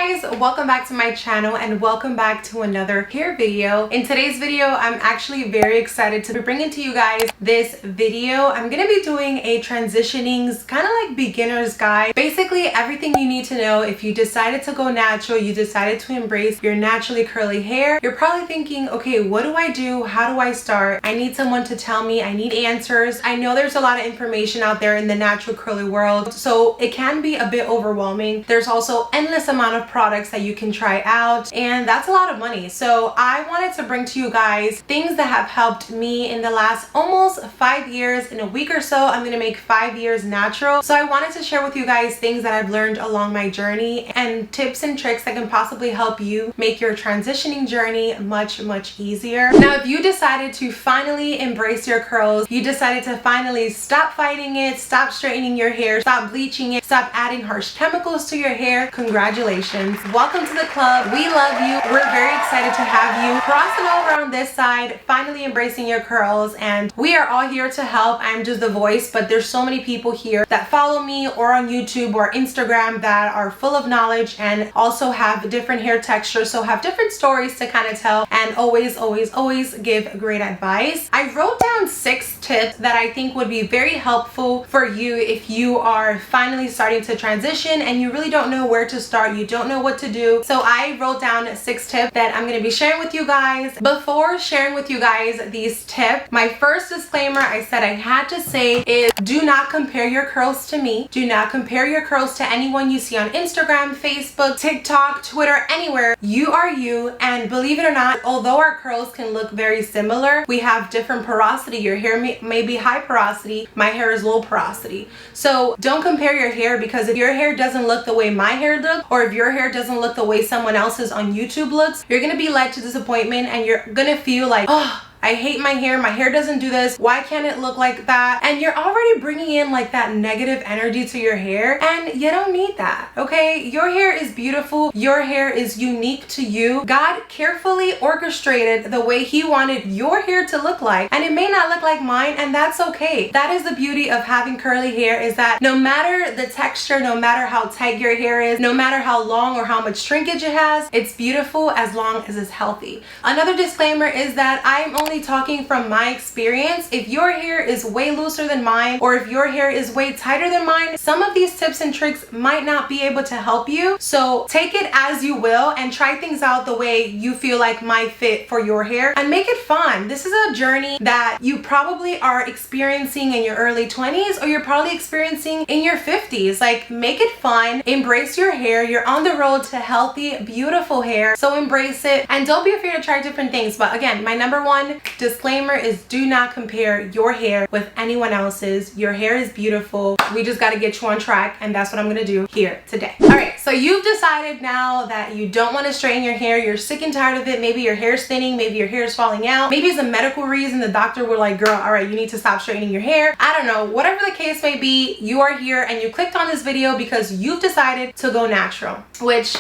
guys, welcome back to my channel and welcome back to another hair video. In today's video, I'm actually very excited to be bringing to you guys this video. I'm gonna be doing a transitioning, kind of like beginner's guide. Basically everything you need to know if you decided to go natural, you decided to embrace your naturally curly hair. You're probably thinking, okay, what do I do? How do I start? I need someone to tell me, I need answers. I know there's a lot of information out there in the natural curly world, so it can be a bit overwhelming. There's also endless amount of products that you can try out, and that's a lot of money. So I wanted to bring to you guys things that have helped me in the last almost 5 years. In a week or so, I'm gonna make 5 years natural. So I wanted to share with you guys things that I've learned along my journey and tips and tricks that can possibly help you make your transitioning journey much easier. Now, if you decided to finally embrace your curls, you decided to finally stop fighting it, stop straightening your hair, stop bleaching it, stop adding harsh chemicals to your hair, congratulations. Welcome to the club. We love you. We're very excited to have you crossing over on this side, finally embracing your curls, and we are all here to help. I'm just the voice, but there's so many people here that follow me or on YouTube or Instagram that are full of knowledge and also have different hair textures, so have different stories to kind of tell, and always give great advice. I wrote down 6 tips that I think would be very helpful for you if you are finally starting to transition and you really don't know where to start, you don't know what to do. So I wrote down 6 tips that I'm going to be sharing with you guys. Before sharing with you guys these tips, my first disclaimer I said I had to say is do not compare your curls to me. Do not compare your curls to anyone you see on Instagram, Facebook, TikTok, Twitter, anywhere. You are you, and believe it or not, although our curls can look very similar, we have different porosity. Your hair may be high porosity, my hair is low porosity. So don't compare your hair, because if your hair doesn't look the way my hair looks, or if your hair doesn't look the way someone else's on YouTube looks, you're gonna be led to disappointment and you're gonna feel like, oh, I hate my hair doesn't do this, why can't it look like that? And you're already bringing in like that negative energy to your hair, and you don't need that, okay? Your hair is beautiful, your hair is unique to you. God carefully orchestrated the way he wanted your hair to look like, and it may not look like mine, and that's okay. That is the beauty of having curly hair, is that no matter the texture, no matter how tight your hair is, no matter how long or how much shrinkage it has, it's beautiful as long as it's healthy. Another disclaimer is that I'm only talking from my experience. If your hair is way looser than mine, or if your hair is way tighter than mine, some of these tips and tricks might not be able to help you. So take it as you will and try things out the way you feel like might fit for your hair, and make it fun. This is a journey that you probably are experiencing in your early 20s, or you're probably experiencing in your 50s. Like, make it fun, embrace your hair. You're on the road to healthy, beautiful hair, so embrace it, and don't be afraid to try different things. But again, my number one disclaimer is do not compare your hair with anyone else's. Your hair is beautiful. We just got to get you on track, and that's what I'm gonna do here today. All right, so you've decided now that you don't want to straighten your hair. You're sick and tired of it. Maybe your hair's thinning, maybe your hair is falling out, maybe it's a medical reason. The doctor were like, girl, all right, you need to stop straightening your hair. I don't know, whatever the case may be, you are here and you clicked on this video because you've decided to go natural, which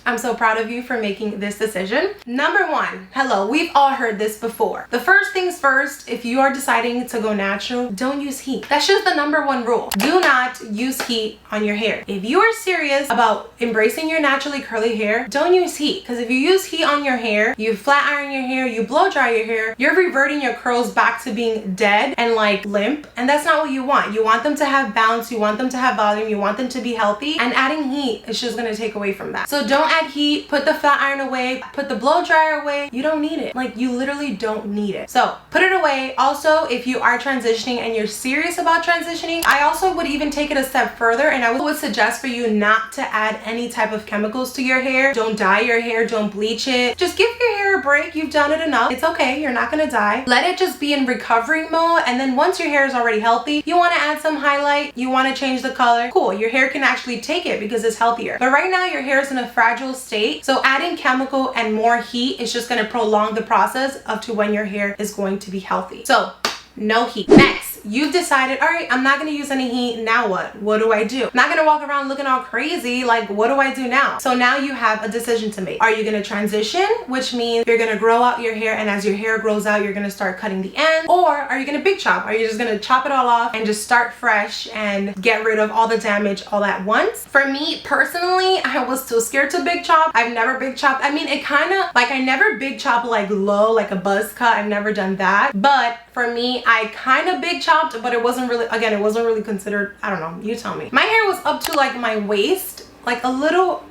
I'm so proud of you for making this decision. Number one, hello, we've all heard this before. The first things first, if you are deciding to go natural, don't use heat. That's just the number one rule. Do not use heat on your hair. If you are serious about embracing your naturally curly hair, don't use heat, because if you use heat on your hair, you flat iron your hair, you blow dry your hair, you're reverting your curls back to being dead and like limp, and that's not what you want. You want them to have bounce, you want them to have volume, you want them to be healthy, and adding heat is just gonna take away from that. So don't add heat, put the flat iron away, put the blow dryer away. You don't need it. Like, you literally don't need it. So put it away. Also, if you are transitioning and you're serious about transitioning, I also would even take it a step further, and I would suggest for you not to add any type of chemicals to your hair. Don't dye your hair, don't bleach it. Just give your hair a break. You've done it enough. It's okay, you're not gonna die. Let it just be in recovery mode, and then once your hair is already healthy, you want to add some highlight, you want to change the color, cool, your hair can actually take it because it's healthier. But right now your hair is in a fragile state, so adding chemical and more heat is just going to prolong the process up to when your hair is going to be healthy. So no heat. Next, you've decided, all right, I'm not gonna use any heat. Now what do I do? I'm not gonna walk around looking all crazy. Like, what do I do now? So now you have a decision to make. Are you gonna transition, which means you're gonna grow out your hair, and as your hair grows out, you're gonna start cutting the end? Or are you gonna big chop? Are you just gonna chop it all off and just start fresh and get rid of all the damage all at once? For me personally, I was too scared to big chop. I've never big chopped. I mean, it kind of like, I never big chop like low, like a buzz cut. I've never done that. But for me, I kind of big chopped, but it wasn't really, again, it wasn't really considered, I don't know, you tell me. My hair was up to like my waist, like a little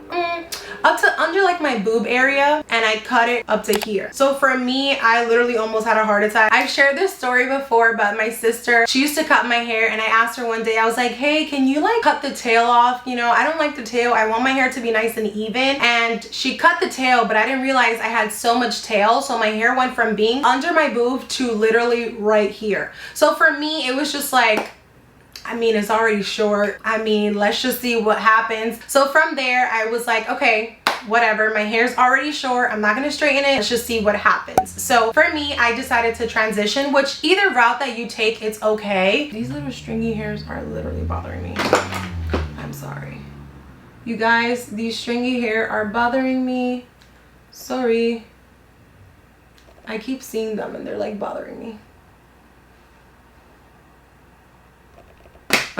up to under like my boob area, and I cut it up to here. So for me, I literally almost had a heart attack. I've shared this story before, but my sister, she used to cut my hair, and I asked her one day, I was like, hey, can you like cut the tail off? You know, I don't like the tail. I want my hair to be nice and even. And she cut the tail, but I didn't realize I had so much tail. So my hair went from being under my boob to literally right here. So for me, it was just like, I mean, it's already short. I mean, let's just see what happens. So from there, I was like, okay, whatever, my hair's already short, I'm not gonna straighten it, let's just see what happens. So for me, I decided to transition, which either route that you take, it's okay. These little stringy hairs are literally bothering me. I'm sorry. You guys, these stringy hair are bothering me. Sorry. I keep seeing them and they're like bothering me.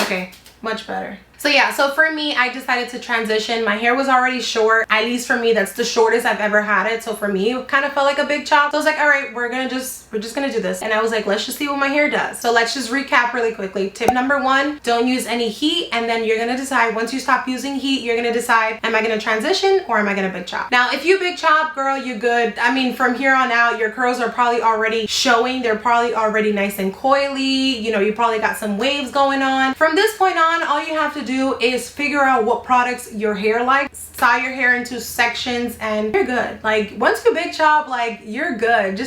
Okay, much better. So yeah, so for me, I decided to transition. My hair was already short. At least for me, that's the shortest I've ever had it. So for me, it kind of felt like a big chop. So I was like, all right, we're just gonna do this. And I was like, let's just see what my hair does. So let's just recap really quickly. Tip number one, don't use any heat. And then you're gonna decide, once you stop using heat, you're gonna decide, am I gonna transition or am I gonna big chop? Now, if you big chop, girl, you're good. I mean, from here on out, your curls are probably already showing. They're probably already nice and coily. You know, you probably got some waves going on. From this point on, all you have to do is figure out what products your hair likes, tie your hair into sections, and you're good. Like, once you big chop, like, you're good.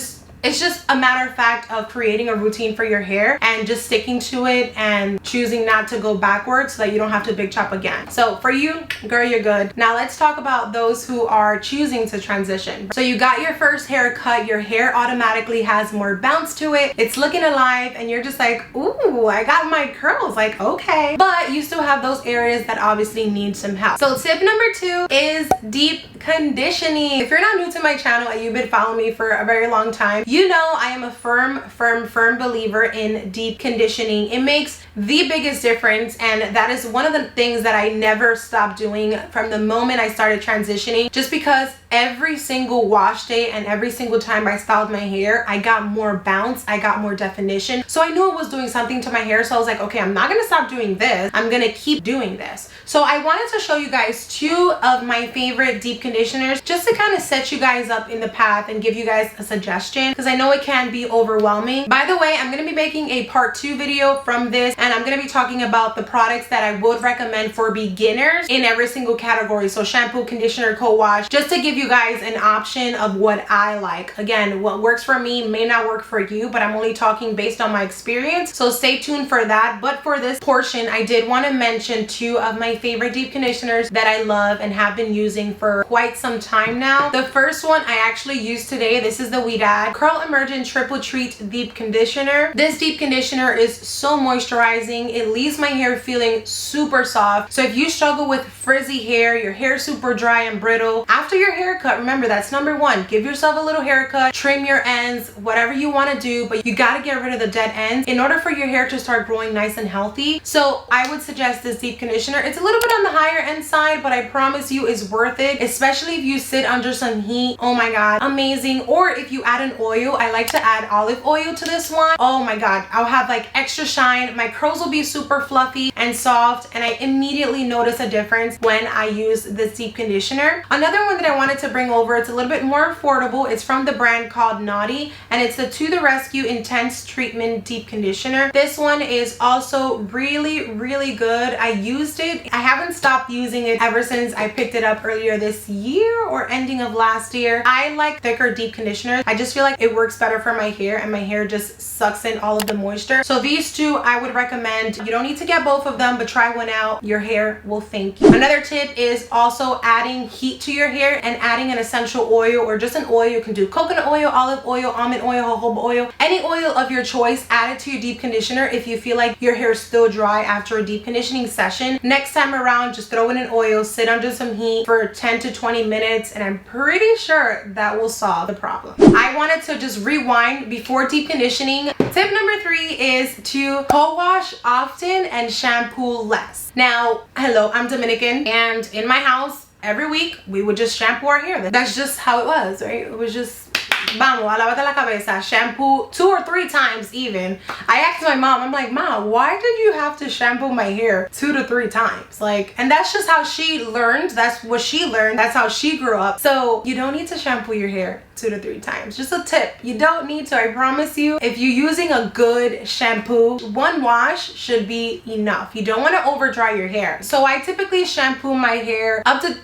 It's just a matter of fact of creating a routine for your hair and just sticking to it and choosing not to go backwards so that you don't have to big chop again. So for you, girl, you're good. Now let's talk about those who are choosing to transition. So you got your first haircut, your hair automatically has more bounce to it. It's looking alive and you're just like, ooh, I got my curls, like, okay. But you still have those areas that obviously need some help. So tip number two is deep conditioning. If you're not new to my channel and you've been following me for a very long time, you know I am a firm believer in deep conditioning. It makes the biggest difference, and that is one of the things that I never stopped doing from the moment I started transitioning, just because every single wash day and every single time I styled my hair, I got more bounce, I got more definition. So I knew it was doing something to my hair, so I was like, okay, I'm not gonna stop doing this, I'm gonna keep doing this. So I wanted to show you guys two of my favorite deep conditioners, just to kind of set you guys up in the path and give you guys a suggestion, because I know it can be overwhelming. By the way, I'm gonna be making a part 2 video from this, and I'm gonna be talking about the products that I would recommend for beginners in every single category. So shampoo, conditioner, co-wash, just to give you guys an option of what I like. Again, what works for me may not work for you, but I'm only talking based on my experience. So stay tuned for that. But for this portion, I did want to mention two of my favorite deep conditioners that I love and have been using for quite some time now. The first one I actually used today. This is the Ouidad Curl Emergent Triple Treat Deep Conditioner. This deep conditioner is so moisturizing. It leaves my hair feeling super soft. So if you struggle with frizzy hair, your hair super dry and brittle, after your haircut, remember, that's number one. Give yourself a little haircut, trim your ends, whatever you want to do, but you got to get rid of the dead ends in order for your hair to start growing nice and healthy. So I would suggest this deep conditioner. It's a little bit on the higher end side, but I promise you it's worth it, especially if you sit under some heat. Oh my god, amazing. Or if you add an oil, I like to add olive oil to this one. Oh my god, I'll have like extra shine. My curls will be super fluffy and soft, and I immediately notice a difference when I use this deep conditioner. Another one that I wanted to bring over, it's a little bit more affordable. It's from the brand called Noughty, and it's the To The Rescue Intense Treatment Deep Conditioner. This one is also really good. I used it. I haven't stopped using it ever since I picked it up earlier this year or ending of last year. I like thicker deep conditioners. I just feel like it works better for my hair, and my hair just sucks in all of the moisture. So these two I would recommend recommend. You don't need to get both of them, but try one out. Your hair will thank you. Another tip is also adding heat to your hair and adding an essential oil or just an oil. You can do coconut oil, olive oil, almond oil, jojoba oil, any oil of your choice. Add it to your deep conditioner if you feel like your hair is still dry after a deep conditioning session. Next time around, just throw in an oil, sit under some heat for 10 to 20 minutes, and I'm pretty sure that will solve the problem. I wanted to just rewind before deep conditioning. Tip number 3 is to co-wash often and shampoo less. Now, hello, I'm Dominican, and in my house, every week we would just shampoo our hair. That's just how it was, right? It was just vamos, a lavarte la cabeza, shampoo 2 or 3 times even. I asked my mom, I'm like, Mom, why did you have to shampoo my hair 2 to 3 times? Like, and that's just how she learned. That's what she learned. That's how she grew up. So you don't need to shampoo your hair 2 to 3 times. Just a tip. You don't need to. I promise you, if you're using a good shampoo, 1 wash should be enough. You don't want to over dry your hair. So I typically shampoo my hair up to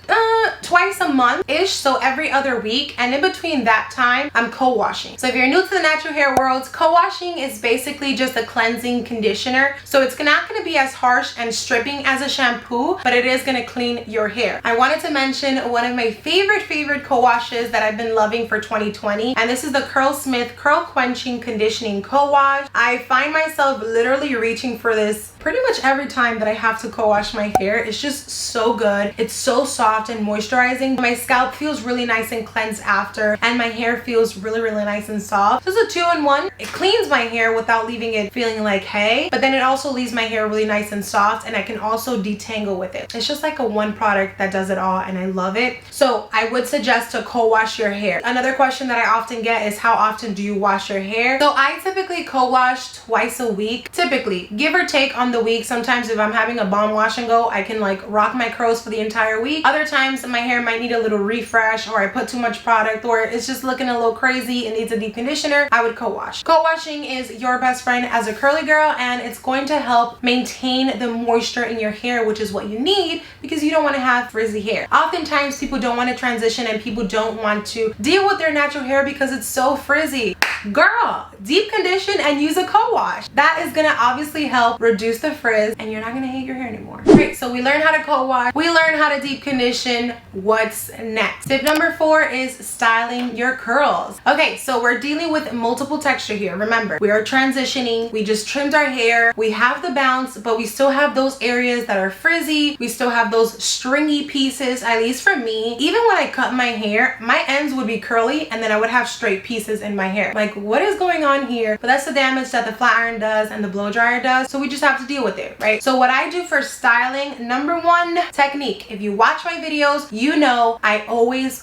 twice a month-ish, so every other week, and in between that time I'm co-washing. So if you're new to the natural hair world, co-washing is basically just a cleansing conditioner. So it's not going to be as harsh and stripping as a shampoo, but it is going to clean your hair. I wanted to mention one of my favorite co-washes that I've been loving for 2020, and this is the CurlSmith Curl Quenching Conditioning Co-Wash. I find myself literally reaching for this pretty much every time that I have to co-wash my hair. It's just so good. It's so soft and moisturizing. My scalp feels really nice and cleansed after, and my hair feels really nice and soft. This is a 2-in-1. It cleans my hair without leaving it feeling like hay, but then it also leaves my hair really nice and soft, and I can also detangle with it. It's just like a one product that does it all, and I love it. So I would suggest to co-wash your hair. Another question that I often get is, how often do you wash your hair? So I typically co-wash twice a week, typically, give or take on the week. Sometimes if I'm having a bomb wash and go, I can like rock my curls for the entire week. Other times my hair might need a little refresh, or I put too much product, or it's just looking a little crazy and needs a deep conditioner. I would co-wash. Co-washing is your best friend as a curly girl, and it's going to help maintain the moisture in your hair, which is what you need because you don't want to have frizzy hair. Oftentimes people don't want to transition and people don't want to deal with their natural hair because it's so frizzy. Girl, deep condition and use a co-wash. That is gonna obviously help reduce the frizz, and you're not gonna hate your hair anymore. Great, so we learned how to co-wash, we learned how to deep condition. What's next? Tip number 4 is styling your curls. Okay, so we're dealing with multiple texture here. Remember, we are transitioning. We just trimmed our hair. We have the bounce, but we still have those areas that are frizzy. We still have those stringy pieces, at least for me. Even when I cut my hair, my ends would be curly and then I would have straight pieces in my hair. Like, what is going on here? But that's the damage that the flat iron does and the blow dryer does. So we just have to deal with it, right? So what I do for styling, number 1 technique. If you watch my videos, you know I always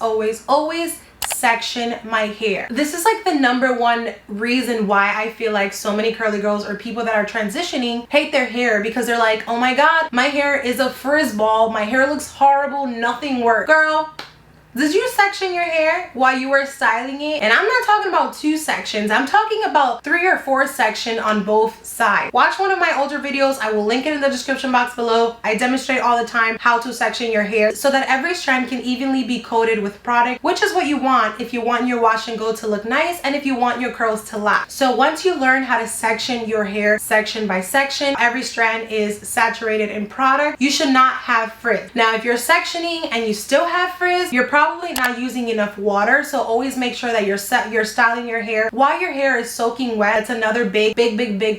section my hair. This is like the number 1 reason why I feel like so many curly girls or people that are transitioning hate their hair, because they're like, oh my god, my hair is a frizz ball, my hair looks horrible, nothing works. Girl, did you section your hair while you were styling it? And I'm not talking about 2 sections. I'm talking about 3 or 4 sections on both sides. Watch one of my older videos. I will link it in the description box below. I demonstrate all the time how to section your hair so that every strand can evenly be coated with product, which is what you want if you want your wash and go to look nice and if you want your curls to last. So once you learn how to section your hair section by section, every strand is saturated in product, you should not have frizz. Now, if you're sectioning and you still have frizz, you're probably not using enough water. So always make sure that you're styling your hair while your hair is soaking wet. That's another big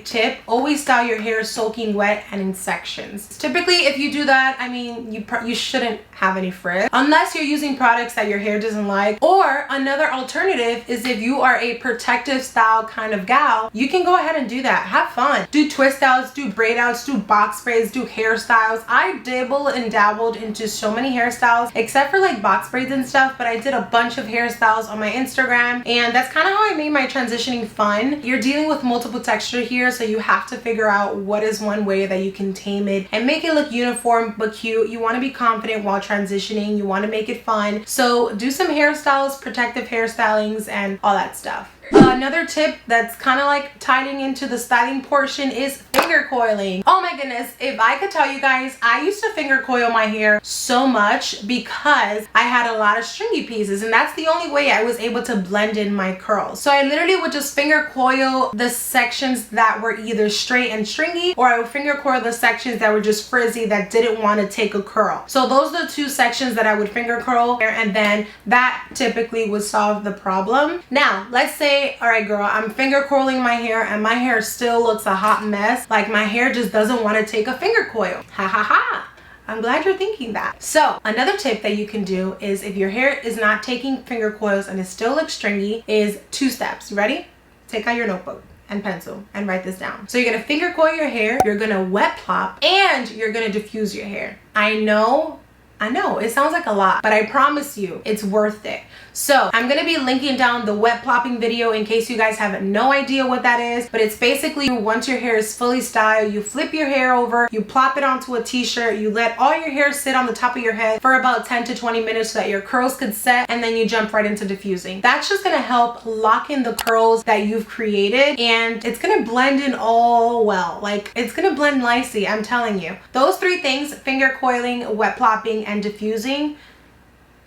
tip. Always style your hair soaking wet and in sections. Typically, if you do that, I mean, you shouldn't have any frizz unless you're using products that your hair doesn't like. Or another alternative is if you are a protective style kind of gal, you can go ahead and do that. Have fun. Do twist outs, do braid outs, do box braids, do hairstyles. I dabbled and dabbled into so many hairstyles, except for like box braids and stuff, but I did a bunch of hairstyles on my Instagram, and that's kind of how I made my transitioning fun. You're dealing with multiple texture here, so you have to figure out what is one way that you can tame it and make it look uniform but cute. You want to be confident while transitioning. You want to make it fun. So do some hairstyles, protective hairstylings, and all that stuff. Another tip that's kind of like tying into the styling portion is finger coiling. Oh my goodness, if I could tell you guys, I used to finger coil my hair so much because I had a lot of stringy pieces, and that's the only way I was able to blend in my curls. So I literally would just finger coil the sections that were either straight and stringy, or I would finger coil the sections that were just frizzy that didn't want to take a curl. So those are the two sections that I would finger curl, and then that typically would solve the problem. Now let's say, all right girl, I'm finger coiling my hair and my hair still looks a hot mess. Like my hair just doesn't want to take a finger coil. Ha ha ha. I'm glad you're thinking that. So another tip that you can do is, if your hair is not taking finger coils and it still looks stringy, is 2 steps. You ready? Take out your notebook and pencil and write this down. So you're gonna finger coil your hair, you're gonna wet plop, and you're gonna diffuse your hair. I know it sounds like a lot, but I promise you it's worth it. So I'm gonna be linking down the wet plopping video in case you guys have no idea what that is, but it's basically once your hair is fully styled, you flip your hair over, you plop it onto a t-shirt, you let all your hair sit on the top of your head for about 10 to 20 minutes so that your curls could set, and then you jump right into diffusing. That's just gonna help lock in the curls that you've created, and it's gonna blend in all well. Like, it's gonna blend nicely, I'm telling you. Those 3 things, finger coiling, wet plopping, and diffusing,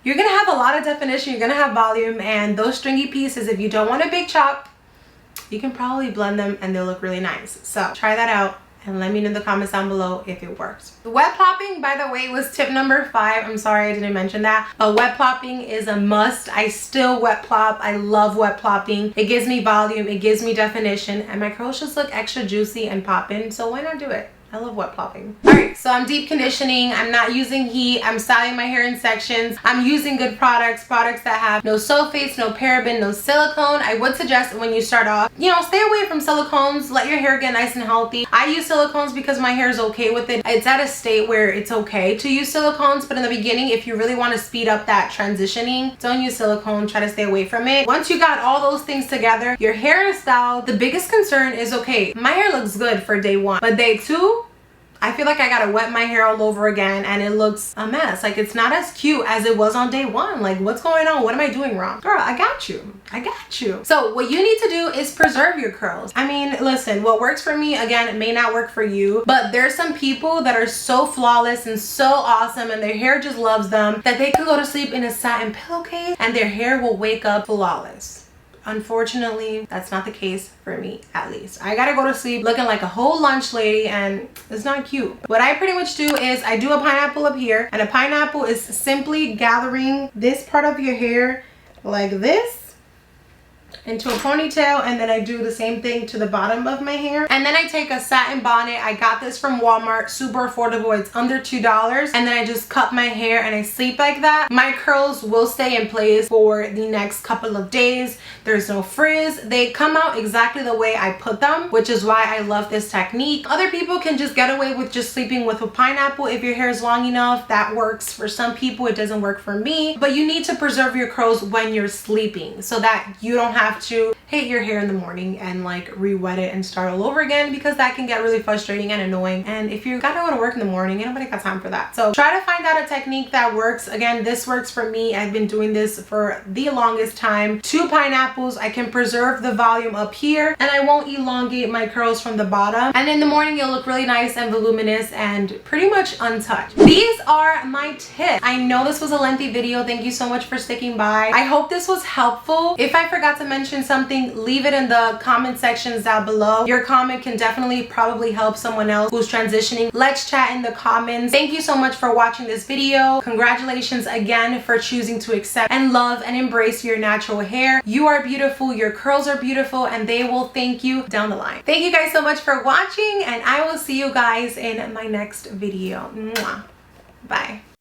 you're gonna have a lot of definition, you're gonna have volume, and those stringy pieces, if you don't want a big chop, you can probably blend them and they'll look really nice. So try that out and let me know in the comments down below if it works. Wet plopping, by the way, was tip number 5. I'm sorry I didn't mention that, but wet plopping is a must. I still wet plop. I love wet plopping. It gives me volume, it gives me definition, and my curls just look extra juicy and popping, so why not do it? I love wet plopping. All right, so I'm deep conditioning. I'm not using heat. I'm styling my hair in sections. I'm using good products that have no sulfates, no paraben, no silicone. I would suggest when you start off, you know, stay away from silicones. Let your hair get nice and healthy. I use silicones because my hair is okay with it. It's at a state where it's okay to use silicones, but in the beginning, if you really want to speed up that transitioning, don't use silicone. Try to stay away from it. Once you got all those things together, your hair is styled. The biggest concern is, okay, my hair looks good for day 1, but day 2, I feel like I gotta wet my hair all over again and it looks a mess. Like, it's not as cute as it was on day 1. Like, what's going on? What am I doing wrong? Girl, I got you. I got you. So what you need to do is preserve your curls. I mean, listen, what works for me, again, it may not work for you, but there's some people that are so flawless and so awesome and their hair just loves them that they can go to sleep in a satin pillowcase and their hair will wake up flawless. Unfortunately, that's not the case for me, at least. I gotta go to sleep looking like a whole lunch lady and it's not cute. What I pretty much do is I do a pineapple up here, and a pineapple is simply gathering this part of your hair like this into a ponytail, and then I do the same thing to the bottom of my hair, and then I take a satin bonnet. I got this from Walmart, super affordable, it's under $2, and then I just cut my hair and I sleep like that. My curls will stay in place for the next couple of days. There's no frizz. They come out exactly the way I put them, which is why I love this technique. Other people can just get away with just sleeping with a pineapple if your hair is long enough. That works for some people, it doesn't work for me, but you need to preserve your curls when you're sleeping so that you don't have to hate your hair in the morning and like re-wet it and start all over again, because that can get really frustrating and annoying. And if you gotta go to work in the morning, ain't nobody got time for that. So try to find out a technique that works. Again, this works for me. I've been doing this for the longest time. 2 pineapples, I can preserve the volume up here and I won't elongate my curls from the bottom, and in the morning you'll look really nice and voluminous and pretty much untouched. These are my tips. I know this was a lengthy video. Thank you so much for sticking by. I hope this was helpful. If I forgot to mention something, leave it in the comment sections down below. Your comment can definitely probably help someone else who's transitioning. Let's chat in the comments. Thank you so much for watching this video. Congratulations again for choosing to accept and love and embrace your natural hair. You are beautiful, your curls are beautiful, and they will thank you down the line. Thank you guys so much for watching, and I will see you guys in my next video. Mwah. Bye.